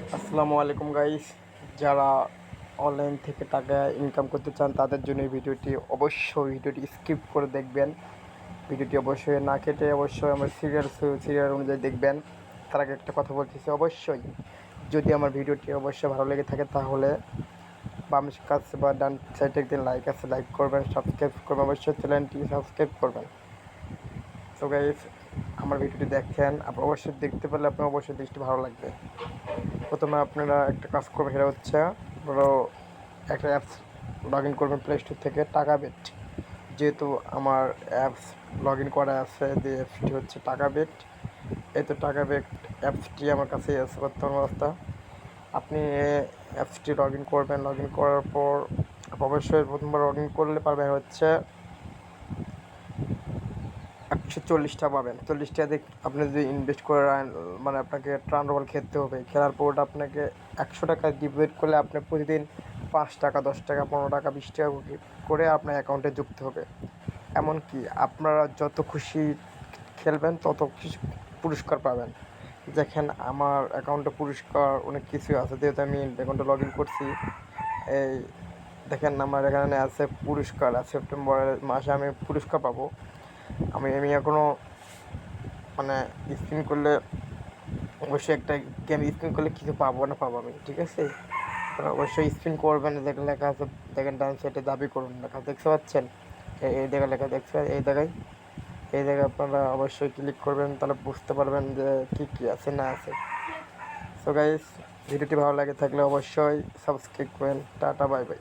আসসালামু আলাইকুম গাইস। যারা অনলাইন থেকে টাকা ইনকাম করতে চান তাদের জন্য এই ভিডিওটি স্কিপ করে দেখবেন। ভিডিওটি অবশ্যই না কেটে অবশ্যই আমার সিরিয়াল অনুযায়ী দেখবেন। তার আগে একটা কথা বলতেছি, অবশ্যই যদি আমার ভিডিওটি অবশ্যই ভালো লেগে থাকে তাহলে বাম কাছে বা ডান সাইডে একদিন লাইক আছে, লাইক করবেন, সাবস্ক্রাইব করবেন, অবশ্যই চ্যানেলটি সাবস্ক্রাইব করবেন। তো গাইস, আমার ভিডিওটি দেখেন, আপনি অবশ্যই দেখতে পারলে আপনার অবশ্যই দৃষ্টি ভালো লাগবে। প্রথমে আপনারা একটা কাজ করবেন, সেটা হচ্ছে ধরো একটা অ্যাপস লগ ইন করবেন প্লে স্টোর থেকে, টাকা বেট। যেহেতু আমার অ্যাপস লগ ইন করা আছে, যে অ্যাপসটি হচ্ছে টাকা বেট। এই তো টাকা বেট অ্যাপসটি আমার কাছেই আছে বর্তমান অবস্থা। আপনি অ্যাপসটি লগ ইন করবেন, লগ ইন করার পর অবশ্যই প্রথমবার লগ ইন করলে পারবেন হচ্ছে 140টা পাবেন। 40টা দিয়ে আপনি যদি ইনভেস্ট করে মানে আপনাকে ট্রানবল খেলতে হবে, খেলার পর ওটা আপনাকে 100 টাকা ডিপোজিট করলে আপনার প্রতিদিন 5 টাকা, 10 টাকা, 15 টাকা, 20 টাকা করে আপনার অ্যাকাউন্টে যুক্ত হবে। এমনকি আপনারা যত খুশি খেলবেন তত কিছু পুরস্কার পাবেন। দেখেন আমার অ্যাকাউন্টে পুরস্কার অনেক কিছুই আছে, যেহেতু আমি অ্যাকাউন্টে লগ ইন করছি। এই দেখেন আমার এখানে আছে পুরস্কার, আছে সেপ্টেম্বরের মাসে আমি পুরস্কার পাবো। আমি এখনও মানে স্পিন করলে অবশ্যই একটা গেম স্পিন করলে কিছু পাবো আমি, ঠিক আছে? আপনারা অবশ্যই স্পিন করবেন। দেখেন লেখা আছে, দেখেন ডান সাইডে দাবি করুন লেখা দেখতে পাচ্ছেন, এই জায়গায় লেখা দেখছেন, এই জায়গায় আপনারা অবশ্যই ক্লিক করবেন, তাহলে বুঝতে পারবেন যে কী কী আছে না আছে। সো গাইস, ভিডিওটি ভালো লাগে থাকলে অবশ্যই সাবস্ক্রাইব করেন। Tata, bye bye.